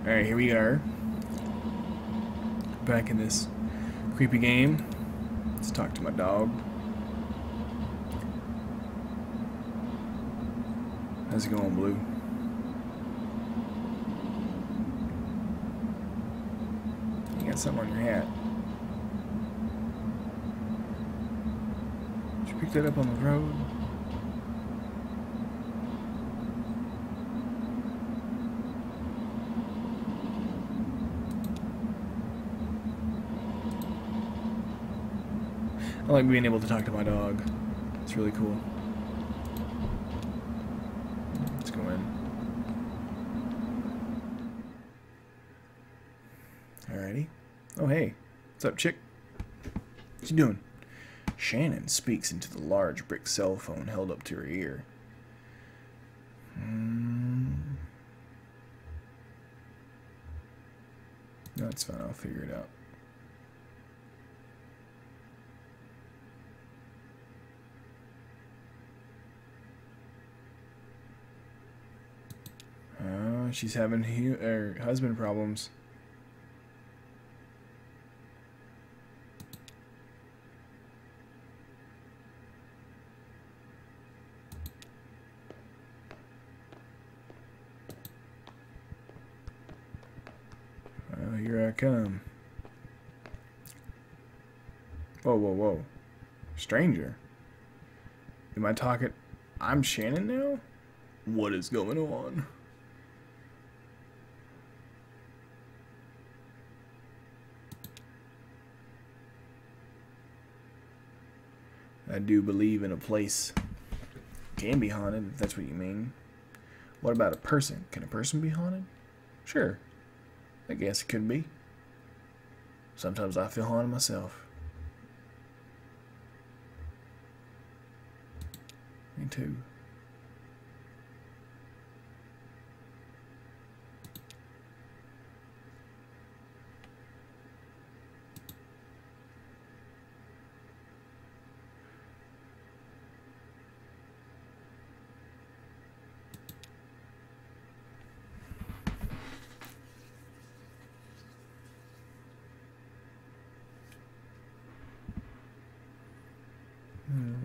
Alright, here we are. Back in this creepy game. Let's talk to my dog. How's it going, Blue? You got something on your hat. Did you pick that up on the road? I like being able to talk to my dog. It's really cool. Let's go in. Alrighty. Oh, hey. What's up, chick? What you doing? Shannon speaks into the large brick cell phone held up to her ear. No, it's fine. I'll figure it out. She's having husband problems. Here I come. Whoa, whoa, whoa. Stranger. Am I talking? I'm Shannon now? What is going on? I do believe in a place can be haunted, if that's what you mean. What about a person? Can a person be haunted? Sure. I guess it could be. Sometimes I feel haunted myself. Me too.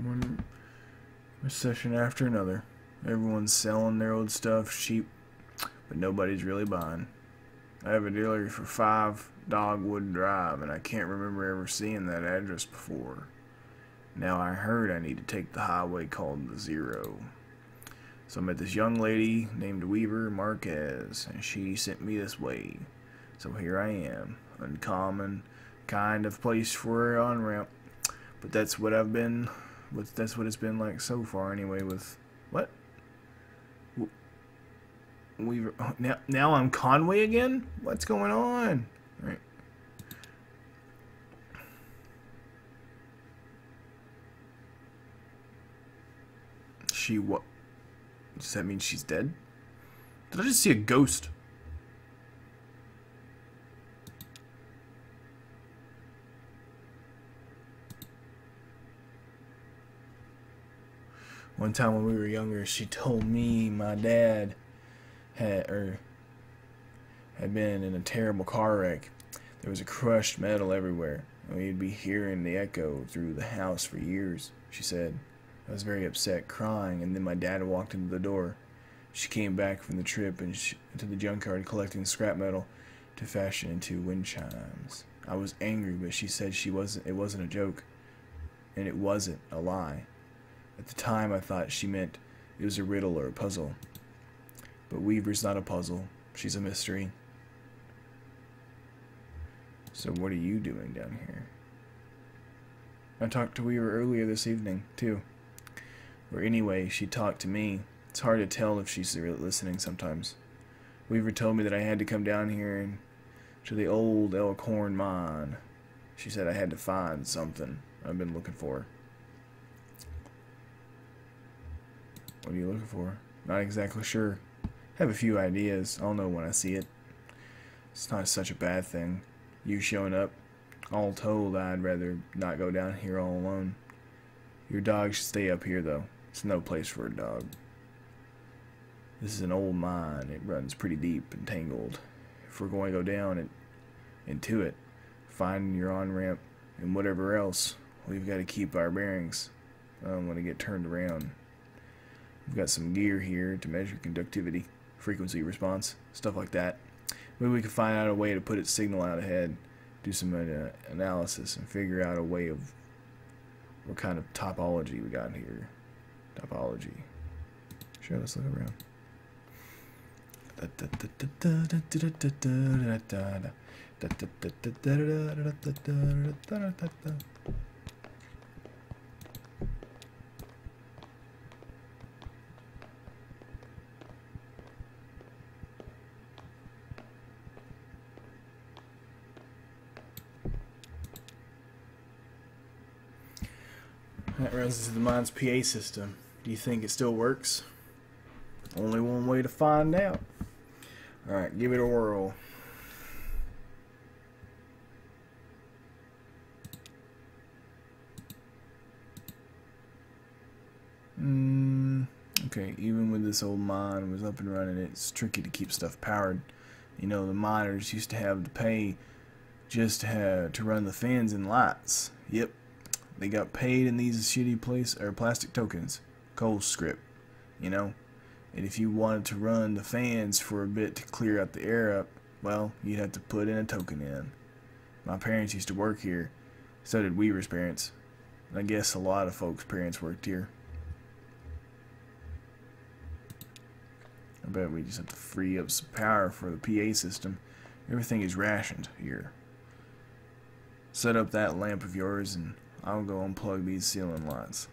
One recession after another. Everyone's selling their old stuff cheap, but nobody's really buying. I have a dealer for 5 Dogwood Drive, and I can't remember ever seeing that address before. Now I heard I need to take the highway called the Zero. So I met this young lady named Weaver Marquez, and she sent me this way. So here I am. Uncommon kind of place for an on-ramp. But that's what I've been, that's what it's been like so far anyway with, what? Weaver, now I'm Conway again? What's going on? All right. She what? Does that mean she's dead? Did I just see a ghost? One time when we were younger, she told me my dad had been in a terrible car wreck. There was a crushed metal everywhere, and we'd be hearing the echo through the house for years, she said. I was very upset, crying, and then my dad walked into the door. She came back from the trip into the junkyard collecting scrap metal to fashion into wind chimes. I was angry, but she said it wasn't a joke, and it wasn't a lie. At the time, I thought she meant it was a riddle or a puzzle. But Weaver's not a puzzle. She's a mystery. So what are you doing down here? I talked to Weaver earlier this evening, too. Or anyway, she talked to me. It's hard to tell if she's really listening sometimes. Weaver told me that I had to come down here to the old Elkhorn mine. She said I had to find something I've been looking for. What are you looking for? Not exactly sure. Have a few ideas. I'll know when I see it. It's not such a bad thing. You showing up. All told, I'd rather not go down here all alone. Your dog should stay up here, though. It's no place for a dog. This is an old mine. It runs pretty deep and tangled. if we're going to go down into it. Find your on-ramp and whatever else. We've got to keep our bearings. I don't want to get turned around. We've got some gear here to measure conductivity, frequency response, stuff like that. Maybe we can find out a way to put its signal out ahead, do some analysis, and figure out a way of what kind of topology we got here. Topology. Sure, let's look around. That runs into the mine's PA system. Do you think it still works? Only one way to find out. Alright, give it a whirl. Okay, even when this old mine was up and running, it's tricky to keep stuff powered. You know, the miners used to have to pay just to run the fans and lights. Yep. They got paid in these shitty plastic tokens, coal script, you know. And if you wanted to run the fans for a bit to clear out the air up, well, you'd have to put in a token in. My parents used to work here. So did Weaver's parents. And I guess a lot of folks' parents worked here. I bet we just have to free up some power for the PA system. Everything is rationed here. Set up that lamp of yours and I'll go unplug these ceiling lights.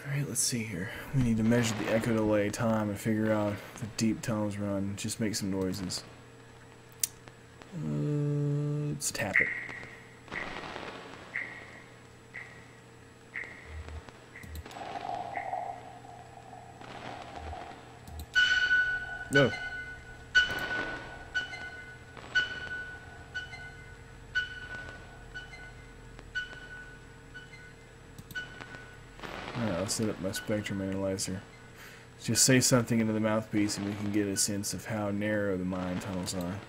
Alright, let's see here. We need to measure the echo delay time and figure out if the deep tunnels run. Just make some noises. Let's tap it. No. Alright, I'll set up my spectrum analyzer. Just say something into the mouthpiece and we can get a sense of how narrow the mine tunnels are.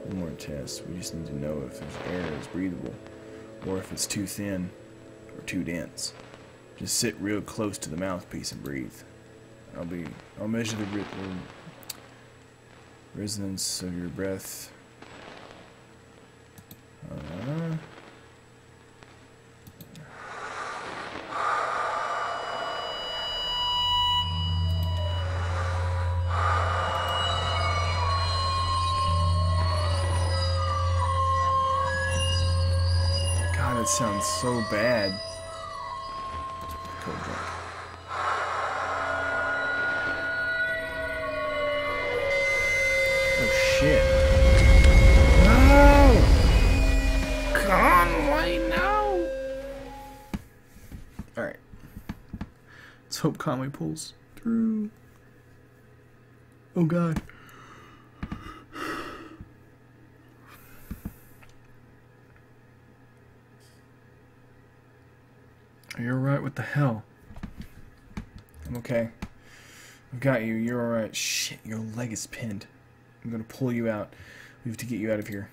One more test. We just need to know if this air is breathable or if it's too thin or too dense. Just sit real close to the mouthpiece and breathe. I'll measure the resonance of your breath. God, it sounds so bad. Cold drink. Oh shit. No! Conway, no! Alright. Let's hope Conway pulls through. Oh god. Are you alright? What the hell? I'm okay. I've got you. You're alright. Shit, your leg is pinned. I'm gonna pull you out. We have to get you out of here.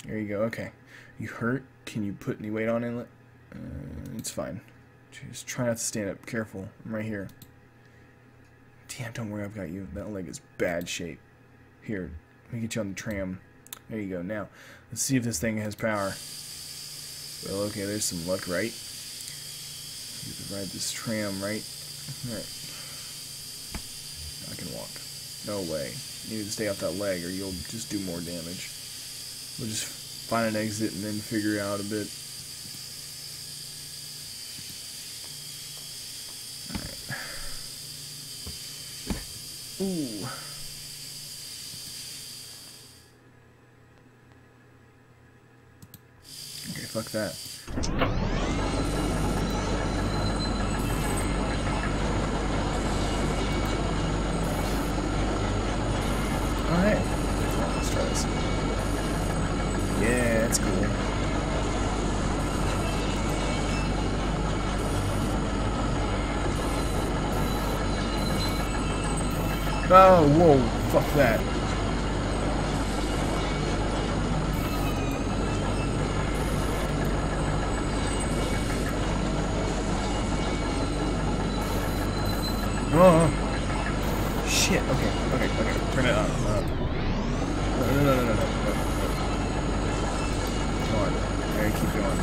There you go. Okay. You hurt? Can you put any weight on it? It's fine. Just try not to stand up. Careful. I'm right here. Damn, don't worry. I've got you. That leg is bad shape. Here. Let me get you on the tram. There you go. Now, let's see if this thing has power. Well, okay, there's some luck, right? You can ride this tram, right? Alright. I can walk. No way. You need to stay off that leg or you'll just do more damage. We'll just find an exit and then figure out a bit. Alright. Ooh. Okay, fuck that. Alright. Let's try this. Yeah, that's cool. Oh, whoa, fuck that. Oh, shit. Okay. Turn it on. No. Come on. I gotta keep going.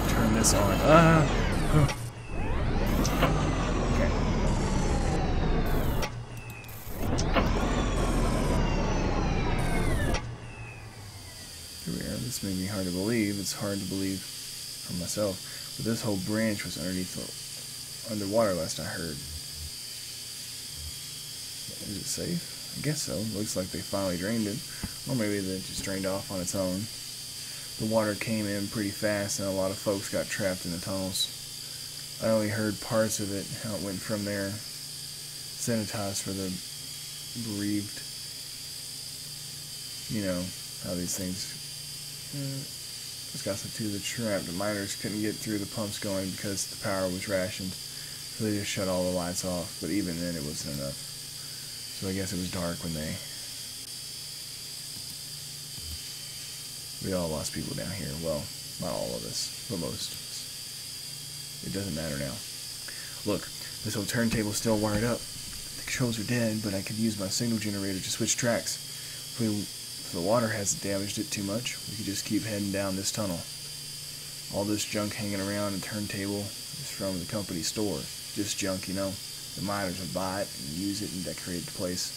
Turn this on. Okay. Here we are. This made me hard to believe. It's hard to believe for myself. But this whole branch was underwater last I heard. Is it safe? I guess so. Looks like they finally drained it. Or maybe they just drained off on its own. The water came in pretty fast and a lot of folks got trapped in the tunnels. I only heard parts of it, how it went from there. Sanitized for the bereaved. You know, how these things... It's got some to the trap. The miners couldn't get through the pumps going because the power was rationed. So they just shut all the lights off. But even then it wasn't enough. So I guess it was dark when we all lost people down here. Well, not all of us, but most of us. It doesn't matter now. Look, this whole turntable's still wired up. The controls are dead, but I could use my signal generator to switch tracks. If the water hasn't damaged it too much, we could just keep heading down this tunnel. All this junk hanging around the turntable is from the company store. Just junk, you know. The miners would buy it and use it and decorate the place.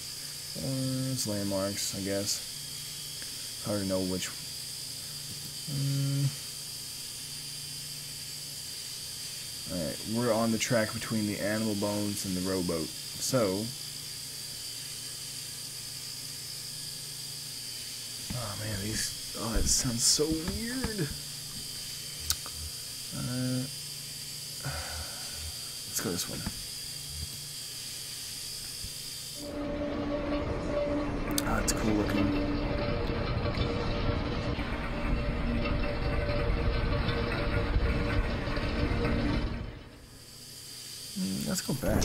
It's landmarks, I guess. It's hard to know which. Alright, we're on the track between the animal bones and the rowboat. So, oh man, that sounds so weird. Let's go this one. Ah, it's cool looking. Let's go back.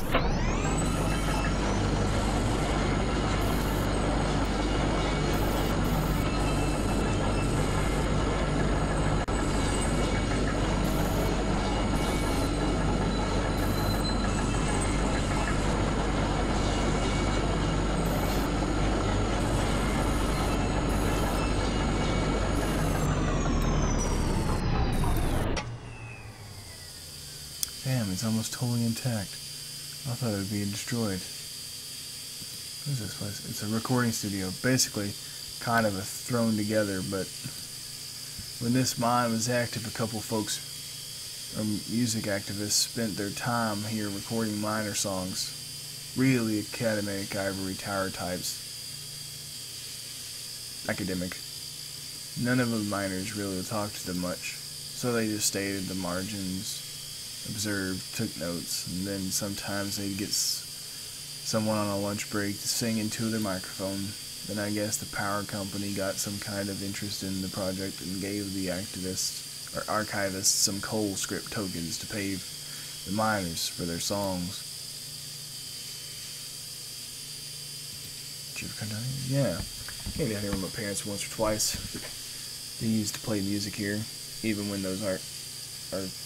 Damn, it's almost totally intact. I thought it would be destroyed. What is this place? It's a recording studio. Basically, kind of a thrown together, but when this mine was active, a couple folks, music activists, spent their time here recording miner songs. Really academic ivory tower types. Academic. None of the miners really talked to them much, so they just stayed at the margins, observed, took notes, and then sometimes they'd get someone on a lunch break to sing into their microphone. Then I guess the power company got some kind of interest in the project and gave the activists or archivists some coal script tokens to pay the miners for their songs. Did you ever come down here? Yeah. Came down here with my parents once or twice. They used to play music here, even when those archivists.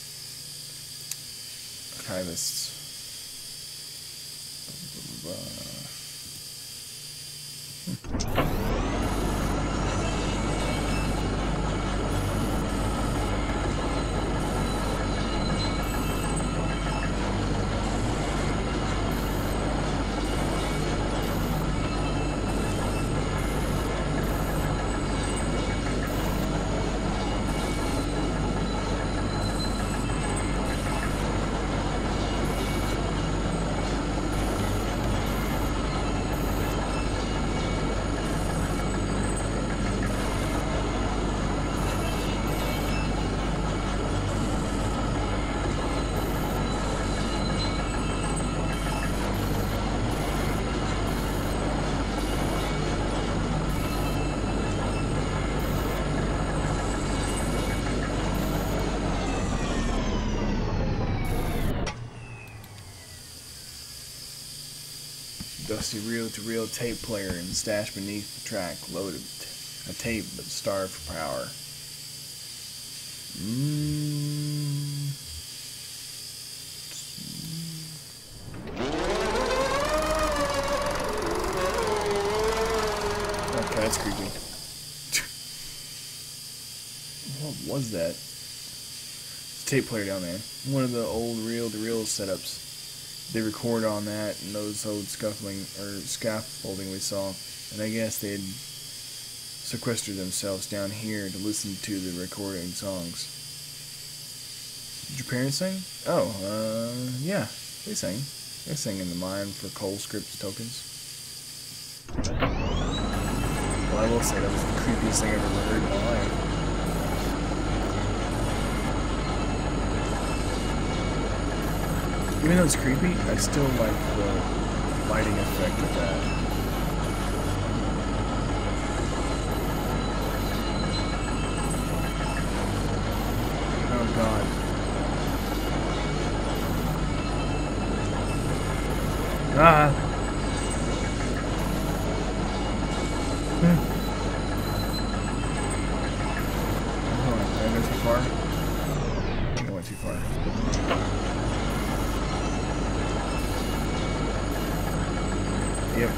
dusty reel-to-reel tape player and stashed beneath the track, loaded a tape but starved for power. Okay, that's creepy. What was that? It's a tape player down there. One of the old reel-to-reel setups. They record on that and those old scaffolding we saw, and I guess they had sequestered themselves down here to listen to the recording songs. Did your parents sing? Oh, yeah, they sang. They sang in the mine for coal scripts tokens. Well, I will say that was the creepiest thing I've ever heard in my life. Even though it's creepy, I still like the lighting effect of that. Oh god. Ah! Hold on, did I go too far? I think I went too far. Yep.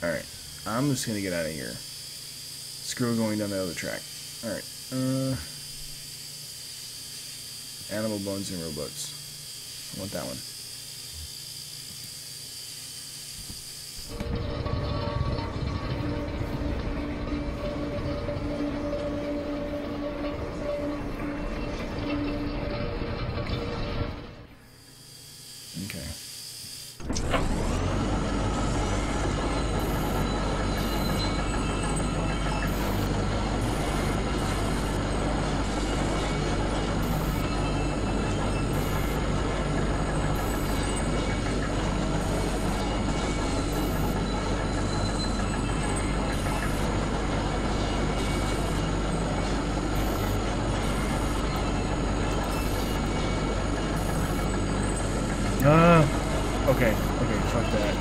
Alright. I'm just gonna get out of here. Screw going down the other track. Alright. Animal bones and rowboats. I want that one. Okay, fuck that.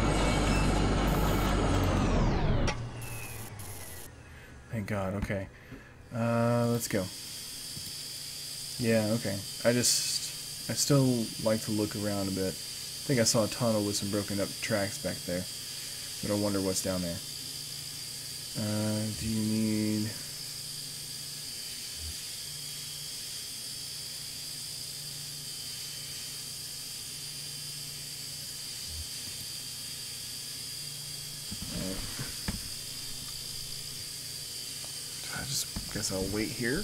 Thank God, okay. Let's go. Yeah, okay. I still like to look around a bit. I think I saw a tunnel with some broken up tracks back there. But I wonder what's down there. Do you need... I guess I'll wait here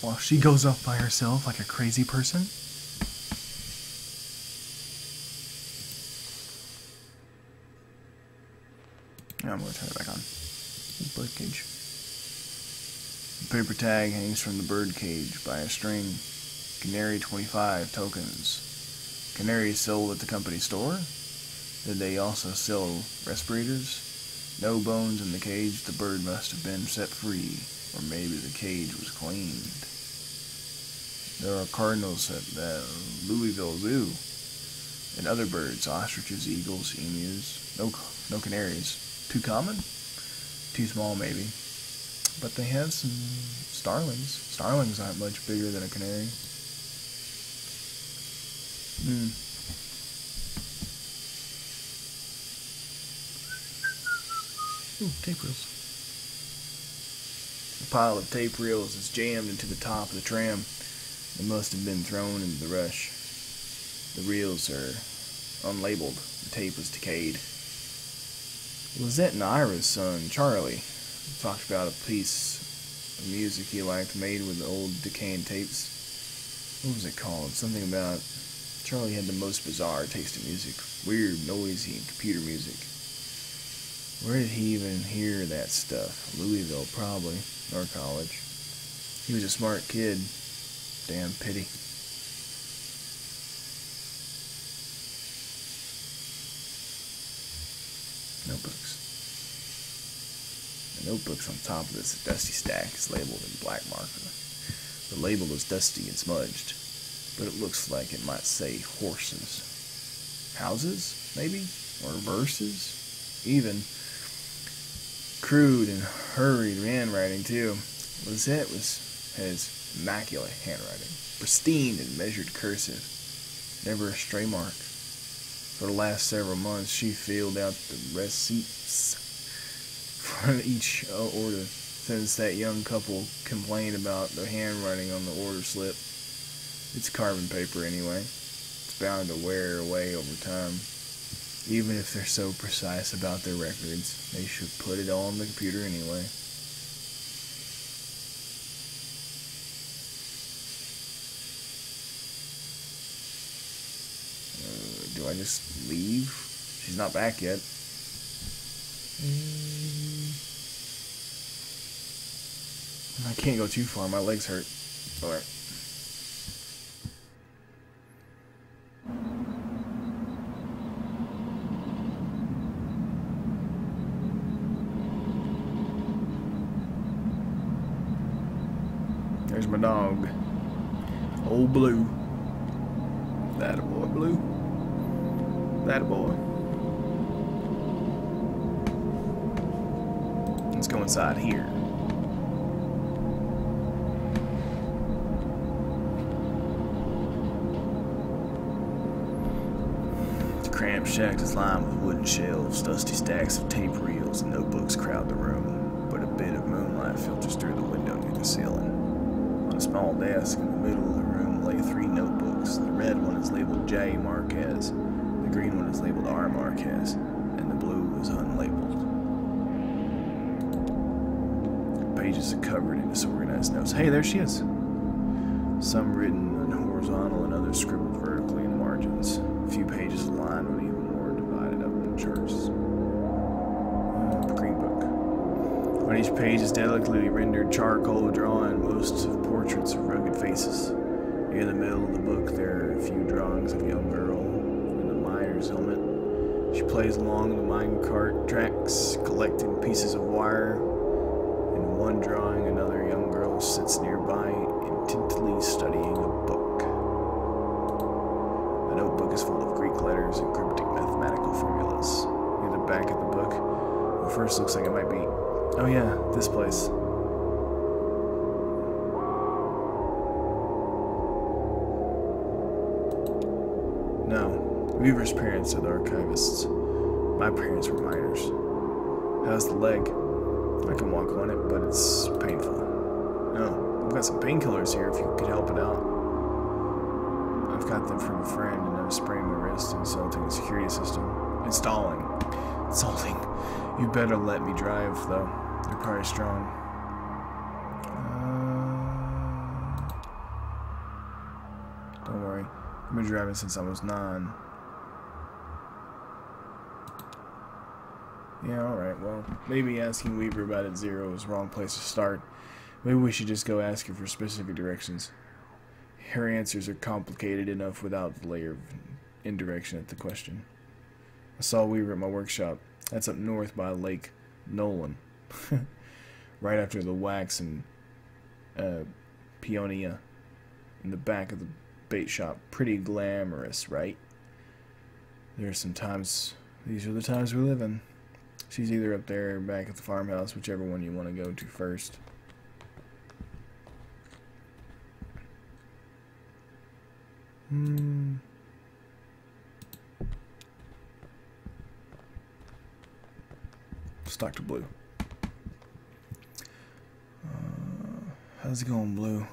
while she goes off by herself like a crazy person. Now I'm going to turn it back on. Bird cage. The paper tag hangs from the bird cage by a string. Canary 25 tokens. Canary sold at the company store? Did they also sell respirators? No bones in the cage, the bird must have been set free, or maybe the cage was cleaned. There are cardinals at the Louisville Zoo, and other birds, ostriches, eagles, emus. No canaries. Too common? Too small, maybe. But they have some starlings. Starlings aren't much bigger than a canary. Ooh, tape reels. A pile of tape reels is jammed into the top of the tram. They must have been thrown into the rush. The reels are unlabeled. The tape was decayed. Lizette and Ira's son, Charlie, talked about a piece of music he liked made with old decaying tapes. What was it called? Something about... Charlie had the most bizarre taste in music. Weird, noisy, computer music. Where did he even hear that stuff? Louisville, probably. Or college. He was a smart kid. Damn pity. Notebooks. The notebooks on top of this dusty stack is labeled in black marker. The label is dusty and smudged. but it looks like it might say horses. Houses, maybe? Or verses? Even. Crude and hurried handwriting, too. Lizette has immaculate handwriting. Pristine and measured cursive. Never a stray mark. For the last several months, she filled out the receipts for each order, since that young couple complained about the handwriting on the order slip. It's carbon paper anyway. It's bound to wear away over time. Even if they're so precise about their records, they should put it all on the computer anyway. Do I just leave? She's not back yet. I can't go too far. My legs hurt. Alright. There's my dog. Old Blue. That a boy, Blue. That a boy. Let's go inside here. The cramped shack is lined with wooden shelves, dusty stacks of tape reels, and notebooks crowd the room, but a bit of moonlight filters through the window near the ceiling. On a small desk in the middle of the room lay 3 notebooks. The red one is labeled J. Marquez, the green one is labeled R. Marquez, and the blue is unlabeled. Pages are covered in disorganized notes. Hey, there she is! Some written in horizontal and others scribbled vertically in the margins. A few pages lined with even more divided up in charts. Green book. On each page is delicately rendered charcoal drawing, most of portraits of rugged faces. Near the middle of the book there are a few drawings of a young girl in a miner's helmet. She plays along the minecart tracks, collecting pieces of wire. In one drawing, another young girl sits nearby, intently studying a book. The notebook is full of Greek letters and cryptic mathematical formulas. Near the back of the book, it first looks like it might be... Oh yeah, this place. No, Weaver's parents are the archivists. My parents were miners. How's the leg? I can walk on it, but it's painful. No, I've got some painkillers here if you could help it out. I've got them from a friend, and I'm spraying my wrist, insulting the security system. Installing. You better let me drive, though. You're probably strong. Don't worry. I've been driving since I was 9. Yeah, alright, well, maybe asking Weaver about it 0 is the wrong place to start. Maybe we should just go ask her for specific directions. Her answers are complicated enough without the layer of indirection at the question. I saw Weaver at my workshop. That's up north by Lake Nolan. Right after the wax and Peonia in the back of the bait shop. Pretty glamorous, right? There's some times, these are the times we live in. She's either up there or back at the farmhouse, whichever one you want to go to first. Let's talk to Blue. How's it going, Blue?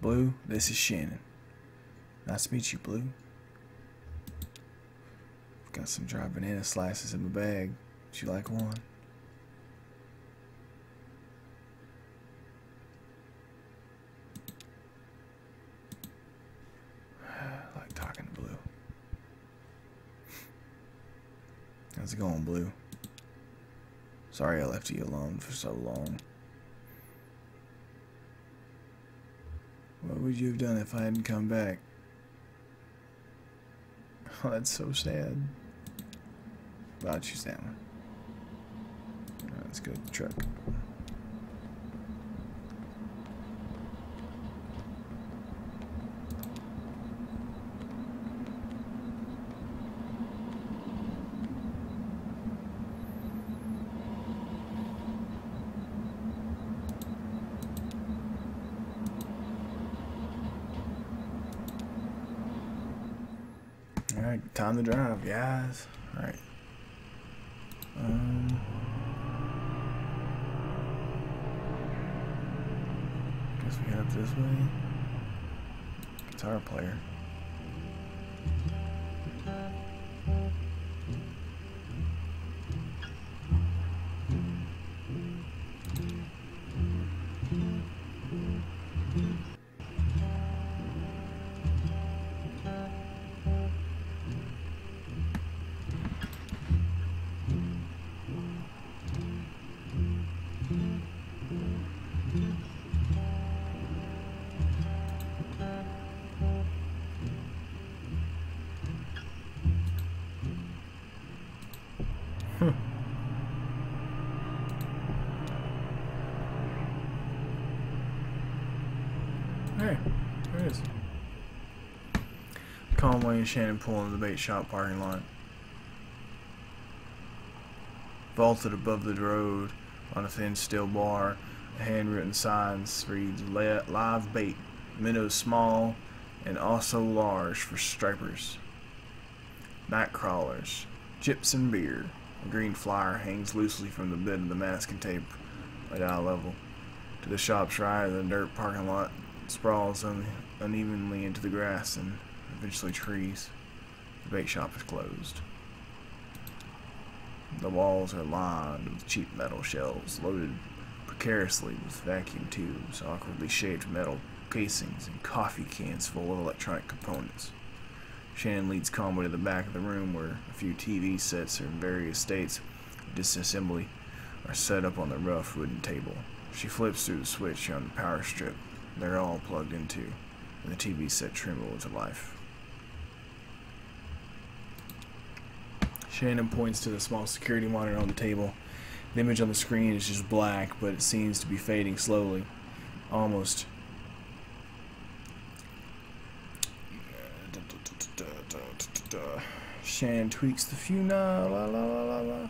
Blue, this is Shannon. Nice to meet you, Blue. Got some dry banana slices in my bag. Would you like one? I like talking to Blue. How's it going, Blue? Sorry I left you alone for so long. What would you have done if I hadn't come back? Oh, that's so sad. Well, I'll choose that one. Alright, let's go to the truck. Alright, time to drive, guys. Alright. Guess we head up this way. Guitar player. Hey, there it is. Conway and Shannon pull into the bait shop parking lot. Vaulted above the road on a thin steel bar, a handwritten signs reads "Live bait, minnows small and also large for stripers, night crawlers, chips and beer." A green flyer hangs loosely from the bit of the masking tape at eye level. To the shop's right, the dirt parking lot sprawls unevenly into the grass and eventually trees. The bait shop is closed. The walls are lined with cheap metal shelves loaded precariously with vacuum tubes, awkwardly shaped metal casings, and coffee cans full of electronic components. Shannon leads Conway to the back of the room where a few TV sets in various states of disassembly are set up on the rough wooden table. She flips through the switch on the power strip. They're all plugged into, and the TV set tremble into life. Shannon points to the small security monitor on the table. The image on the screen is just black, but it seems to be fading slowly. Almost. Shannon tweaks the few knobs. La la la la la.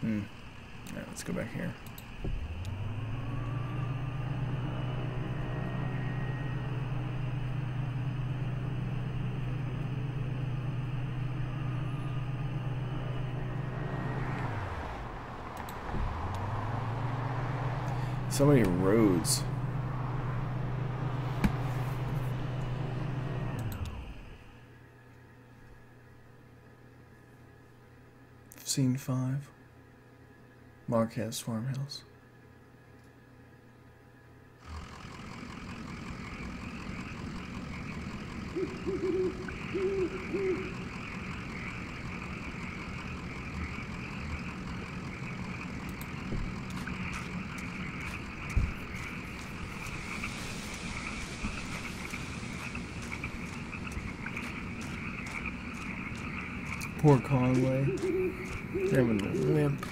Alright, let's go back here. So many roads. Scene 5. Marquez farmhouse. Poor Conway. Having a limp.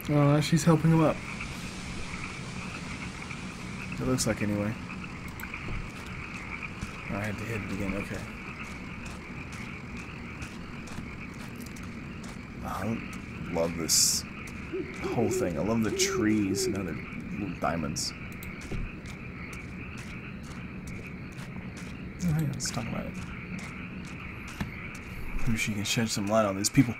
Oh, she's helping him up. It looks like anyway. I had to hit it again, okay. I love this whole thing. I love the trees and other little diamonds. Oh, yeah, let's talk about it. Maybe she can shed some light on these people.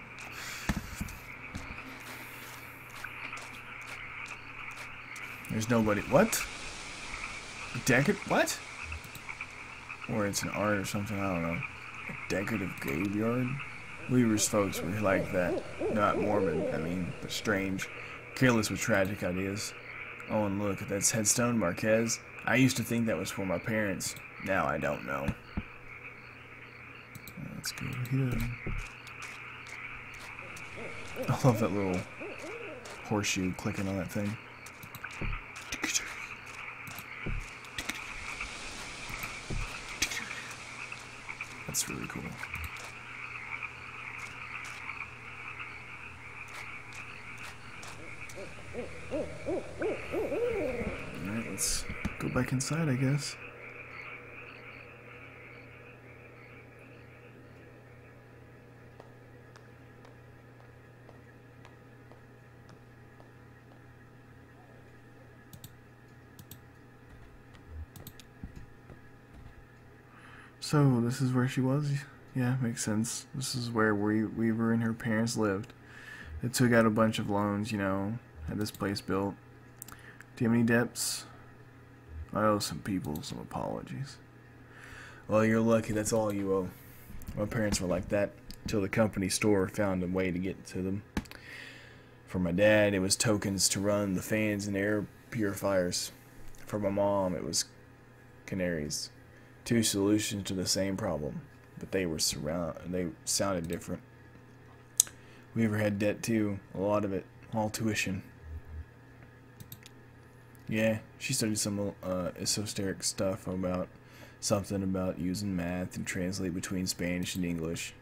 There's nobody. What? What? Or it's an art or something, I don't know. A decorative graveyard? Weaver's folks were like that. Not morbid, I mean, but strange. Careless with tragic ideas. Oh, and look, that's headstone, Marquez. I used to think that was for my parents. Now I don't know. Let's go here. I love that little horseshoe clicking on that thing. That's really cool. cool. Alright, let's go back inside, I guess. So, this is where she was? Yeah, makes sense. This is where Weaver and her parents lived. They took out a bunch of loans, you know, had this place built. Do you have any debts? I owe some people some apologies. Well, you're lucky, that's all you owe. My parents were like that till the company store found a way to get to them. For my dad, it was tokens to run the fans and air purifiers. For my mom, it was canaries. Two solutions to the same problem, but they sounded different. Weaver had debt too, a lot of it, all tuition. Yeah, she studied some esoteric stuff about something about using math to translate between Spanish and English.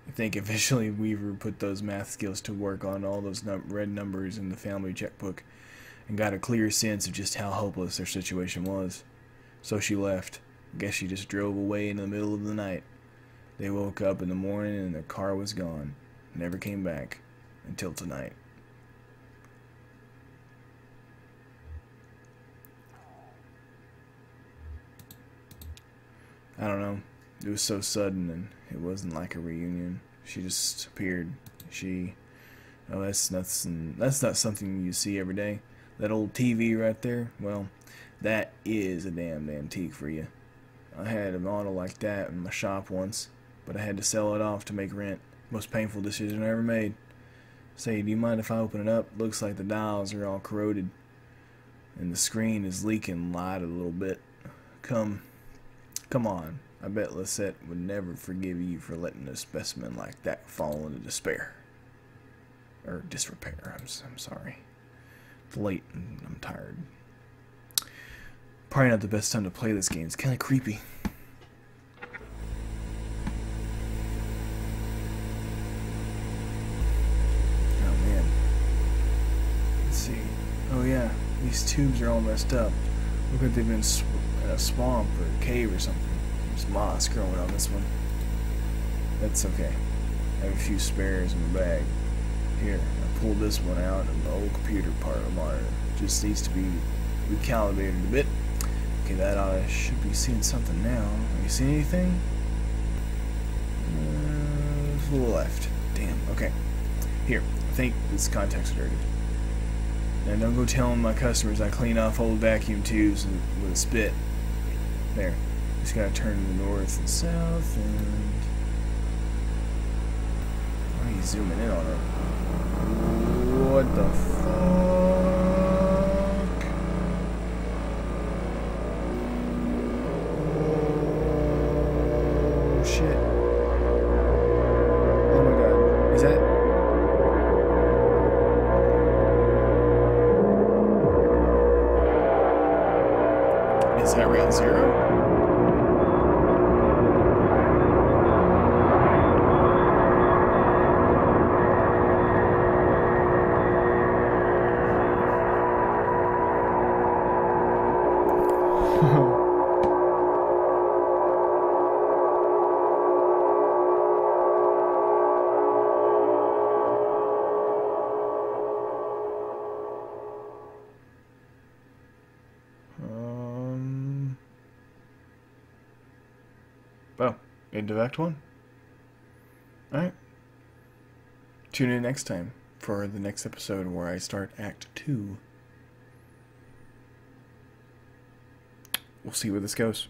I think eventually Weaver put those math skills to work on all those red numbers in the family checkbook and got a clear sense of just how hopeless their situation was. So she left. Guess she just drove away in the middle of the night. They woke up in the morning and the car was gone. Never came back until tonight. I don't know. It was so sudden and it wasn't like a reunion. She just appeared. Oh, that's not something you see every day. That old TV right there, well, that is a damn antique for you. I had a model like that in my shop once, but I had to sell it off to make rent. Most painful decision I ever made. Say, do you mind if I open it up? Looks like the dials are all corroded, and the screen is leaking light a little bit. Come on. I bet Lisette would never forgive you for letting a specimen like that fall into despair. Or disrepair, I'm sorry. It's late and I'm tired. Probably not the best time to play this game. It's kind of creepy. Oh man. Let's see. Oh yeah, these tubes are all messed up. Look like they've been in a swamp or a cave or something. There's moss growing on this one. That's okay. I have a few spares in my bag. Here, I pulled this one out and the old computer part of the monitor. Just needs to be recalibrated a bit. Okay, that should be seeing something now. Have you seen anything? There's a little left. Damn, okay. Here, I think this contact's dirty. Now don't go telling my customers I clean off old vacuum tubes with a spit. There. Just gotta turn to the north and south and... Why are you zooming in on it? What the fuck? Oh shit. Oh my god. Is that... Is that round zero? Oh, into Act 1. Alright. Tune in next time for the next episode where I start Act 2. We'll see where this goes.